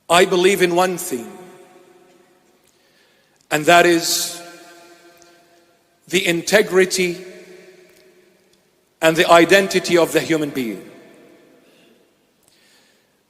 I believe in one thing, and that is the integrity and the identity of the human being.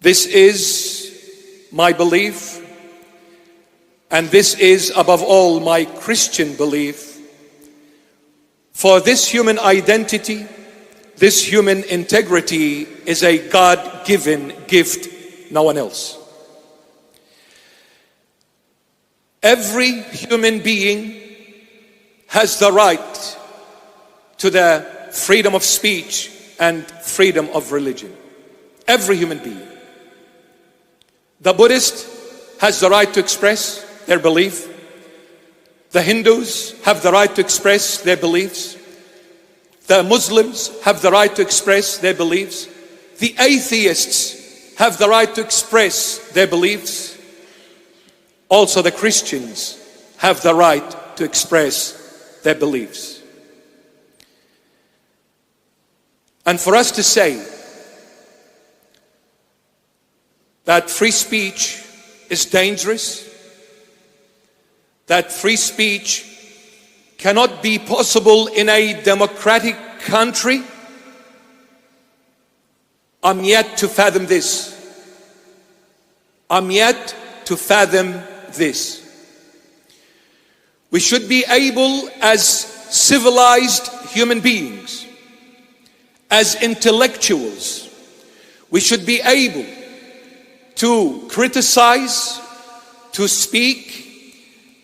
This is my belief, and this is above all my Christian belief. For this human identity, this human integrity is a God-given gift, no one else. Every human being has the right to the freedom of speech and freedom of religion. Every human being. The Buddhist has the right to express their belief. The Hindus have the right to express their beliefs. The Muslims have the right to express their beliefs. The atheists have the right to express their beliefs. Also, the Christians have the right to express their beliefs. And for us to say that free speech is dangerous, that free speech cannot be possible in a democratic country, I'm yet to fathom this. I'm yet to fathom this. We should be able, as civilized human beings, as intellectuals, we should be able to criticize, to speak,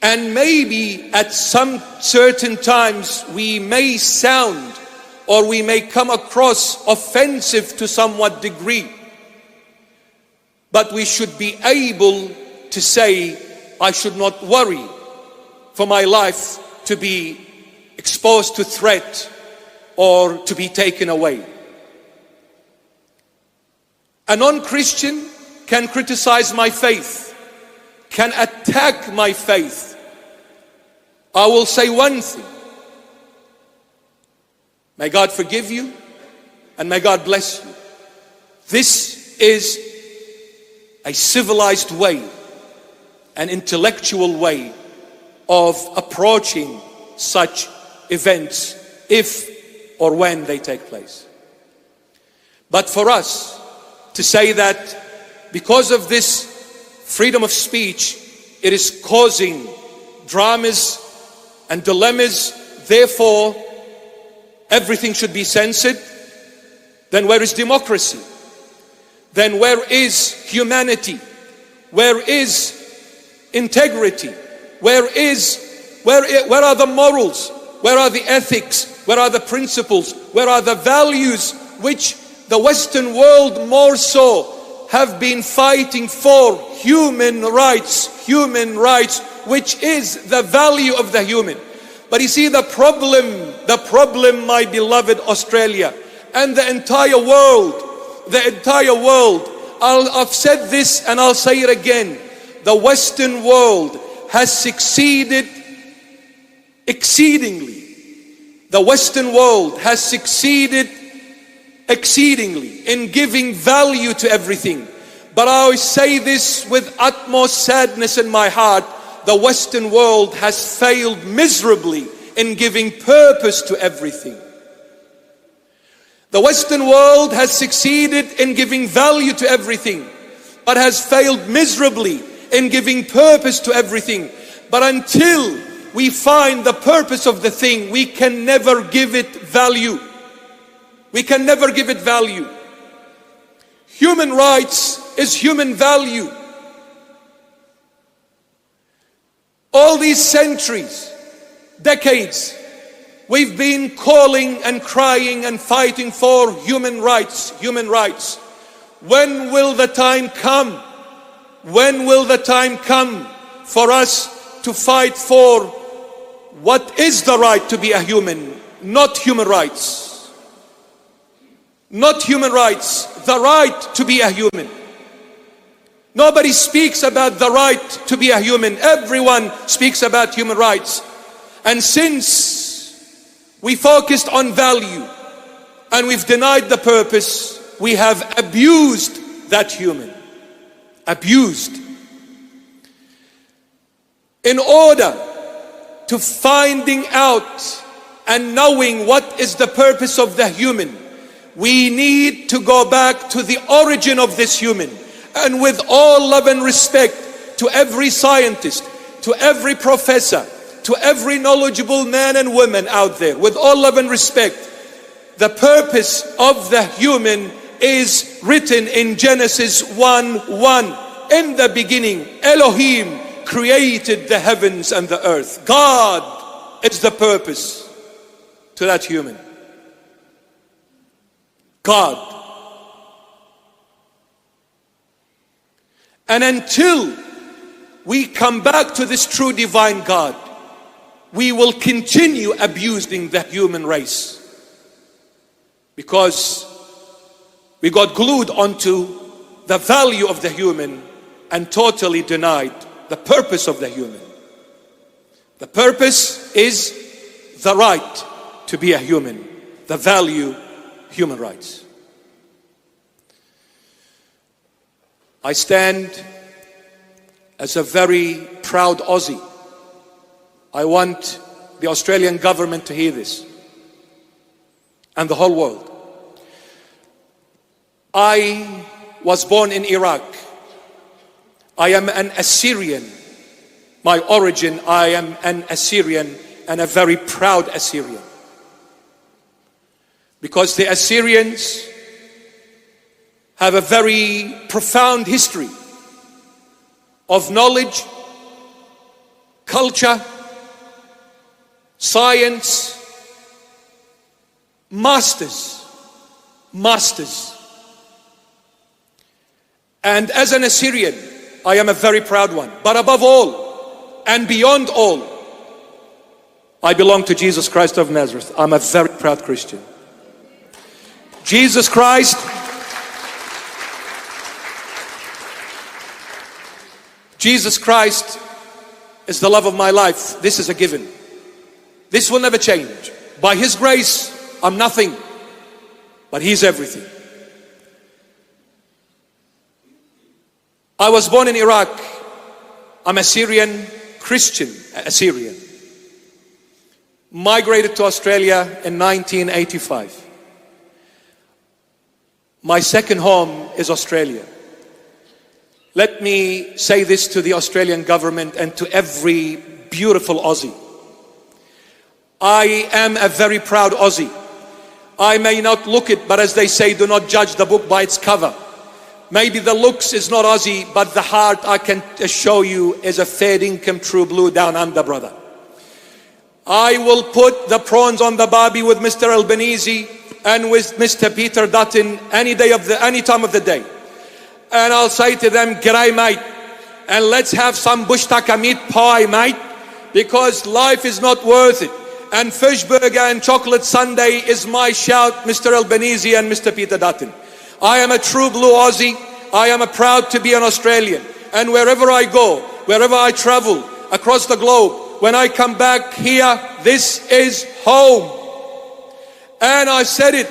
and maybe at some certain times we may sound or we may come across offensive to somewhat degree. But we should be able to say, I should not worry for my life to be exposed to threat or to be taken away. A non-Christian can criticize my faith, can attack my faith. I will say one thing. May God forgive you and may God bless you. This is a civilized way, an intellectual way of approaching such events if or when they take place. But for us to say that because of this freedom of speech, it is causing dramas and dilemmas, therefore everything should be censored, then where is democracy? Then where is humanity? Where is integrity? Where are the morals? Where are the ethics? Where are the principles? Where are the values which the Western world more so have been fighting for? Human rights, which is the value of the human. But you see, the problem, my beloved Australia, and the entire world, I've said this and I'll say it again, the Western world has succeeded exceedingly. The Western world has succeeded exceedingly in giving value to everything. But I always say this with utmost sadness in my heart, the Western world has failed miserably in giving purpose to everything. The Western world has succeeded in giving value to everything, but has failed miserably in giving purpose to everything. But until we find the purpose of the thing, we can never give it value. We can never give it value. Human rights is human value. All these centuries, decades, we've been calling and crying and fighting for human rights, human rights. When will the time come? When will the time come for us to fight for what is the right to be a human, not human rights? Not human rights, the right to be a human. Nobody speaks about the right to be a human. Everyone speaks about human rights. And since we focused on value and we've denied the purpose, we have abused that human. abused. In order to finding out and knowing what is the purpose of the human, we need to go back to the origin of this human. And with all love and respect to every scientist, to every professor, to every knowledgeable man and woman out there, with all love and respect, the purpose of the human is written in Genesis 1:1. In the beginning, Elohim created the heavens and the earth. God is the purpose to that human. God. And until we come back to this true divine God, we will continue abusing the human race, because we got glued onto the value of the human and totally denied the purpose of the human. The purpose is the right to be a human, the value, human rights. I stand as a very proud Aussie. I want the Australian government to hear this, and the whole world. I was born in Iraq. I am an Assyrian. My origin, I am an Assyrian, and a very proud Assyrian. Because the Assyrians have a very profound history of knowledge, culture, science, masters. And as an Assyrian, I am a very proud one. But above all, and beyond all, I belong to Jesus Christ of Nazareth. I'm a very proud Christian. Jesus Christ is the love of my life. This is a given. This will never change. By His grace, I'm nothing, but He's everything. I was born in Iraq. I'm Assyrian, Christian Assyrian. Migrated to Australia in 1985. My second home is Australia. Let me say this to the Australian government and to every beautiful Aussie. I am a very proud Aussie. I may not look it, but as they say, do not judge the book by its cover. Maybe the looks is not Aussie, but the heart, I can assure you, is a fair income true blue down under, brother. I will put the prawns on the barbie with Mr. Albanese and with Mr. Peter Dutton any time of the day. And I'll say to them, g'day mate, and let's have some bush tucker meat pie, mate, because life is not worth it. And fish burger and chocolate sundae is my shout, Mr. Albanese and Mr. Peter Dutton. I am a true blue Aussie. I am proud to be an Australian. And wherever I go, wherever I travel across the globe, when I come back here, this is home. And I said it,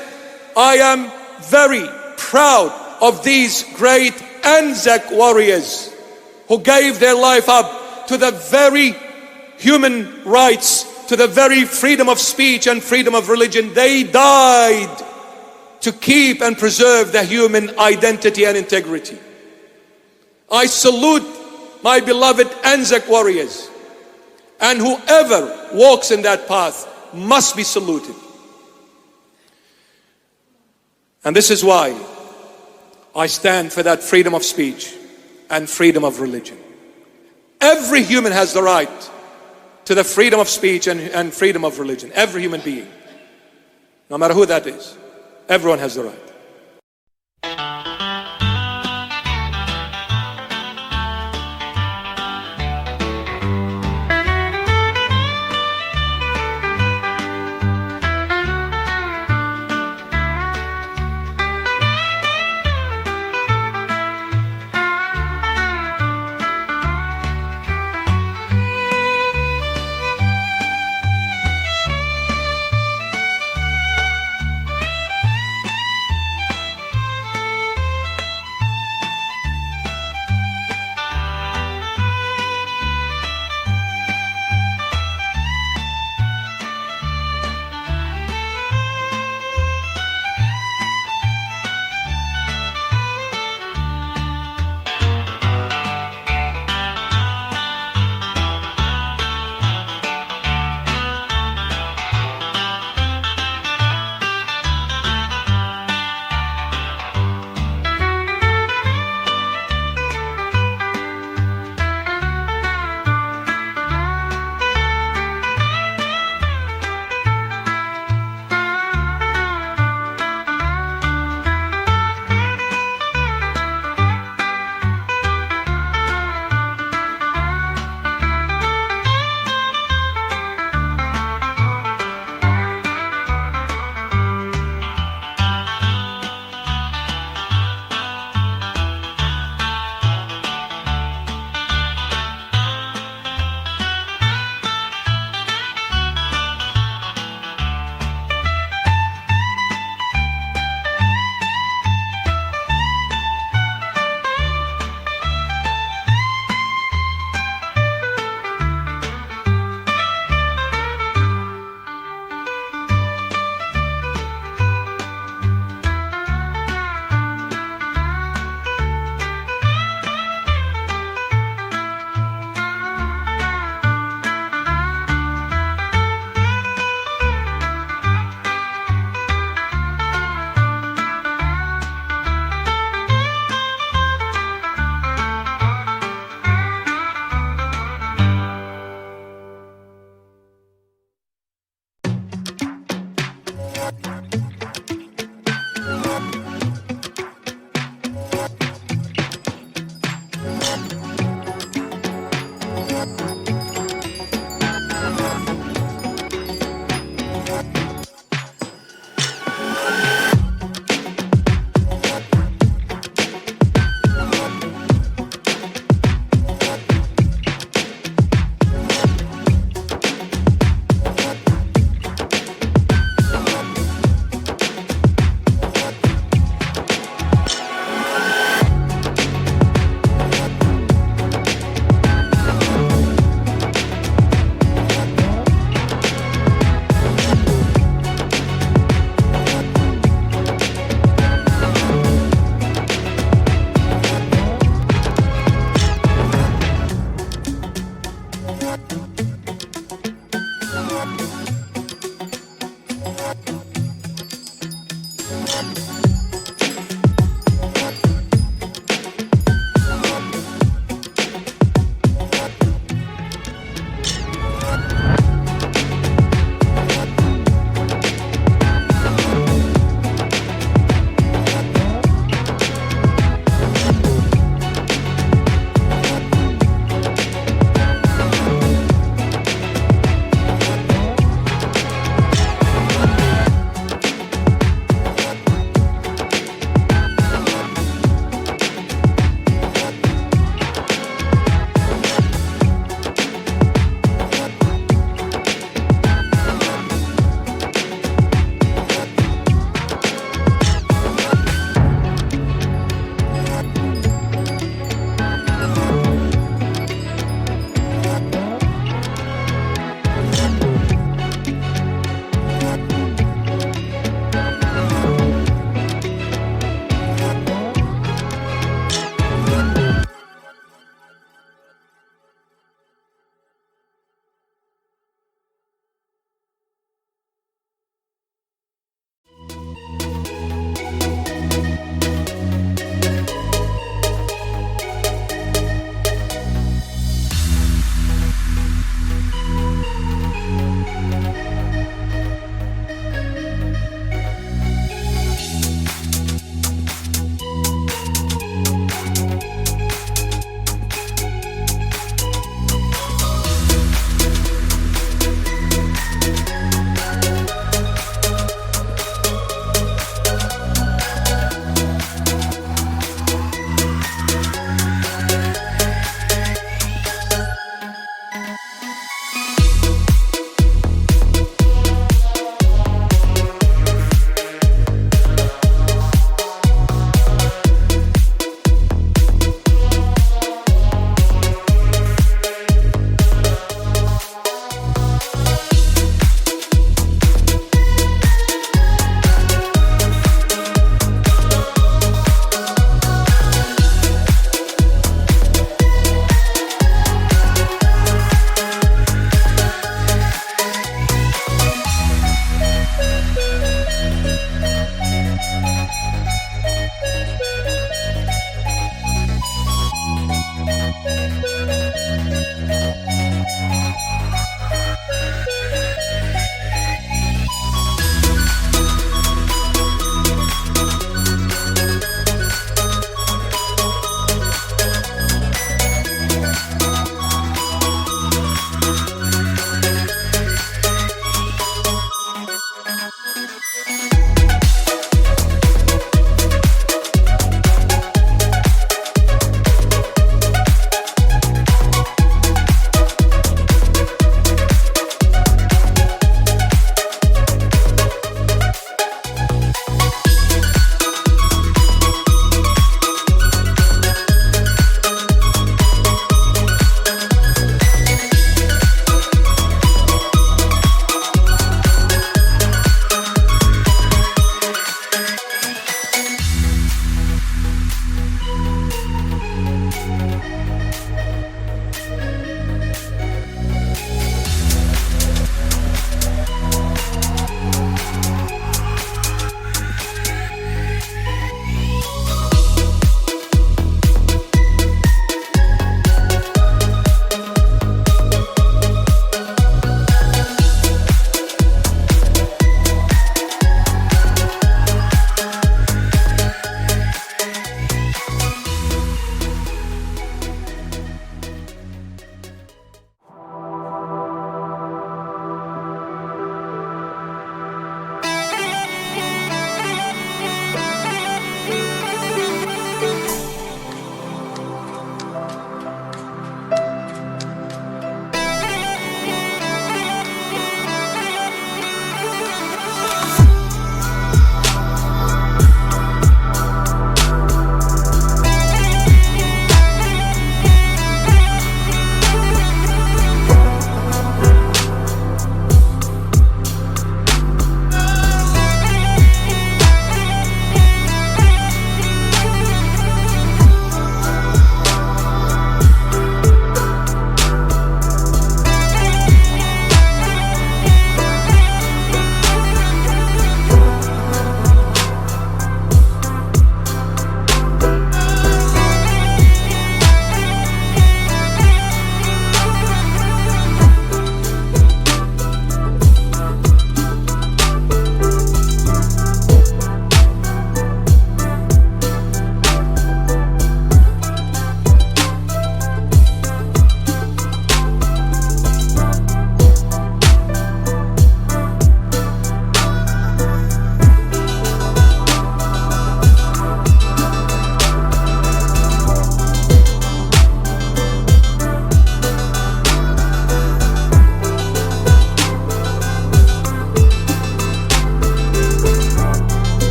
I am very proud of these great Anzac warriors who gave their life up to the very human rights, to the very freedom of speech and freedom of religion. They died to keep and preserve the human identity and integrity. I salute my beloved Anzac warriors, and whoever walks in that path must be saluted. And this is why I stand for that freedom of speech and freedom of religion. Every human has the right to the freedom of speech and freedom of religion. Every human being, no matter who that is, everyone has the right.